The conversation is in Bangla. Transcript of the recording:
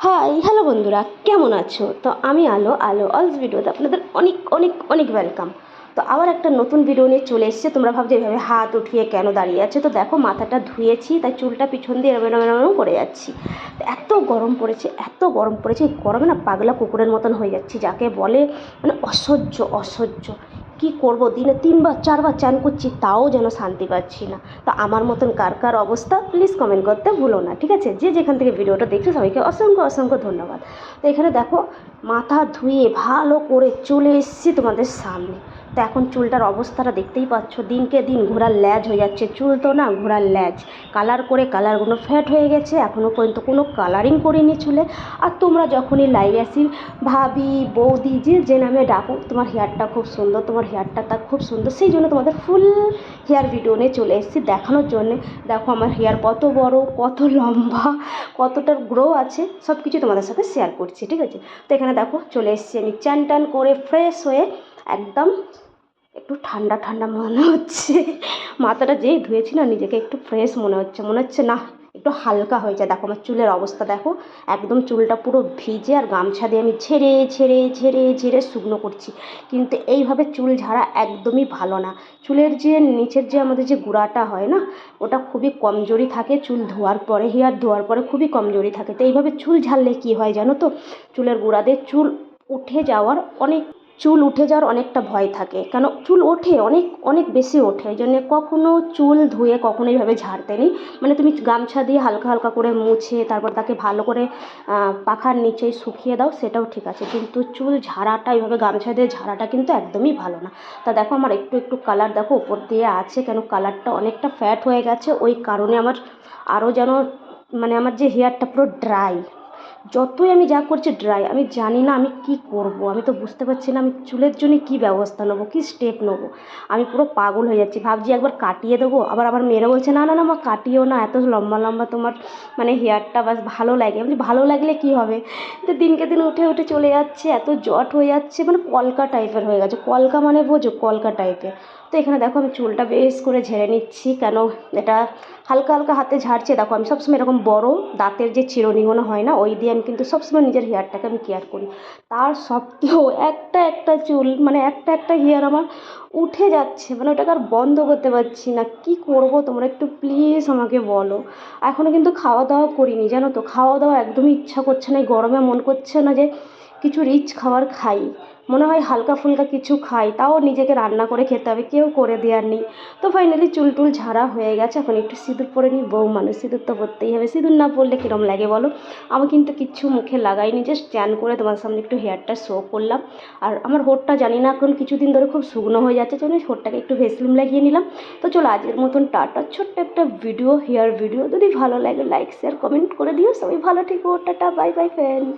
হাই হ্যালো বন্ধুরা, কেমন আছো? তো আমি আলো অলস ভিডিওতে আপনাদের অনেক অনেক অনেক ওয়েলকাম। তো আবার একটা নতুন ভিডিও নিয়ে চলে এসেছে। তোমরা ভাবছো এভাবে হাত উঠিয়ে কেন দাঁড়িয়ে আছে? তো দেখো, মাথাটা ধুয়েছি, তাই চুলটা পিছন দিয়ে এরম এরম এরম করে যাচ্ছি। তো এত গরম পড়েছে, এত গরম পড়েছে, এই গরমে না পাগলা কুকুরের মতন হয়ে যাচ্ছি, যাকে বলে মানে অসহ্য অসহ্য। কী করবো, দিনে 3বার 4বার চান করছি, তাও যেন শান্তি পাচ্ছি না। তো আমার মতন কার কার অবস্থা প্লিজ কমেন্ট করতে ভুলো না, ঠিক আছে? যে যেখান থেকে ভিডিওটা দেখছো সবাইকে অসংখ্য অসংখ্য ধন্যবাদ। তো এখানে দেখো, মাথা ধুয়ে ভালো করে চলে এসেছি তোমাদের সামনে। তো এখন চুলটার অবস্থাটা দেখতেই পাচ্ছ, দিনকে দিন ঘোড়ার ল্যাজ হয়ে যাচ্ছে। চুল তো না, ঘোড়ার ল্যাজ। কালার করে কালারগুলো ফ্যাট হয়ে গেছে, এখনও পর্যন্ত কোনো কালারিং করিনি চুলে। আর তোমরা যখনই লাইভে আসি, ভাবি, বৌদি, যে নামে ডাকো, তোমার হেয়ারটা খুব সুন্দর, তোমার হেয়ারটা তা খুব সুন্দর, সেই জন্য তোমাদের ফুল হেয়ার ভিডিও নিয়ে চলে এসেছি দেখানোর জন্যে। দেখো আমার হেয়ার কত বড়, কত লম্বা, কতটা গ্রো আছে, সব কিছু তোমাদের সাথে শেয়ার করছি, ঠিক আছে? তো এখানে দেখো চলে এসেছি আমি চান টান করে ফ্রেশ হয়ে, একদম একটু ঠান্ডা ঠান্ডা মনে হচ্ছে। মাথাটা যেই ধুয়েছি না, নিজেকে একটু ফ্রেশ মনে হচ্ছে না, একটু হালকা হয়ে যায়। দেখো আমার চুলের অবস্থা দেখো, একদম চুলটা পুরো ভিজে, আর গামছা দিয়ে আমি ঝেড়ে ঝেড়ে ঝেড়ে ঝেড়ে শুকনো করছি। কিন্তু এইভাবে চুল ঝাড়া একদমই ভালো না। চুলের যে নিচের যে আমাদের যে গুঁড়াটা হয় না, ওটা খুবই কমজোরি থাকে চুল ধোয়ার পরে, হেয়ার ধোয়ার পরে খুবই কমজোরি থাকে। তো এইভাবে চুল ঝাড়লে কী হয় জানো তো, চুলের গোড়াতে চুল উঠে যাওয়ার অনেকটা ভয় থাকে। কেন, চুল ওঠে, অনেক অনেক বেশি ওঠে। এই জন্যে কখনও চুল ধুয়ে কখনো এইভাবে ঝাড়তে নেই। মানে তুমি গামছা দিয়ে হালকা হালকা করে মুছে তারপর তাকে ভালো করে পাখার নিচেই শুকিয়ে দাও, সেটাও ঠিক আছে। কিন্তু চুল ঝাড়াটা, এইভাবে গামছা দিয়ে ঝাড়াটা কিন্তু একদমই ভালো না। তা দেখো আমার একটু একটু কালার দেখো উপর দিয়ে আছে, কেন কালারটা অনেকটা ফ্যাট হয়ে গেছে, ওই কারণে আমার আরও যেন মানে আমার যে হেয়ারটা পুরো ড্রাই। যতই আমি যা করছি ড্রাই, আমি জানি না আমি কি করব। আমি তো বুঝতে পারছি না আমি চুলের জন্য কী ব্যবস্থা নেবো, কী স্টেপ নেবো। আমি পুরো পাগল হয়ে যাচ্ছি, ভাবছি একবার কাটিয়ে দেবো। আবার আমার মেয়েরা বলছে না না না মা, কাটিও না, এত লম্বা লম্বা তোমার মানে হেয়ারটা বাস ভালো লাগে। আমি বলছি ভালো লাগলে কী হবে? তো দিনকে দিন উঠে উঠে চলে যাচ্ছে, এত জট হয়ে যাচ্ছে, মানে কলকা টাইপের হয়ে গেছে। কলকা মানে বোঝো, কলকা টাইপের। তো এখানে দেখো আমি চুলটা বেশ করে ঝেড়ে নিচ্ছি, কেন এটা হালকা হালকা হাতে ঝাড়ছে। দেখো আমি সবসময় এরকম বড় দাঁতের যে চিরুনিগুলো হয় না, ওই দিয়ে আমি কিন্তু সবসময় নিজের হেয়ারটাকে আমি কেয়ার করি। তার সত্ত্বেও একটা একটা চুল, মানে একটা একটা হেয়ার আমার উঠে যাচ্ছে, মানে ওটাকে আর বন্ধ করতে পারছি না। কি করব তোমরা একটু প্লিজ আমাকে বলো। এখনও কিন্তু খাওয়া দাওয়া করিনি, জানো তো, খাওয়া দাওয়া একদমই ইচ্ছা করছে না। এই গরমে মন করছে না যে কিছু রিচ খাবার খাই, মনে হয় হালকা ফুলকা কিছু খাই, তাও নিজেকে রান্না করে খেতে হবে, কেউ করে দেওয়ার নেই। তো ফাইনালি চুল টুল ঝাড়া হয়ে গেছে, এখন একটু সিঁদুর পরে নিই। বউ মানুষ, সিঁদুর তো পরতেই হবে, সিঁদুর না পরলে কীরকম লাগে বলো? আমি কিন্তু কিচ্ছু মুখে লাগাইনি, জাস্ট স্ট্যান করে তোমার সামনে একটু হেয়ারটা শো করলাম। আর আমার হোঁটটা জানি না এখন কিছুদিন ধরে খুব শুকনো হয়ে যাচ্ছে, জন্য হোঁটটাকে একটু ভেসলিন লাগিয়ে নিলাম। তো চলো আজকের মতন টাটা, ছোট্ট একটা ভিডিও, হেয়ার ভিডিও। যদি ভালো লাগে লাইক শেয়ার কমেন্ট করে দিও। সবাই ভালো থেকো, টাটা, বাই বাই ফ্রেন্ড।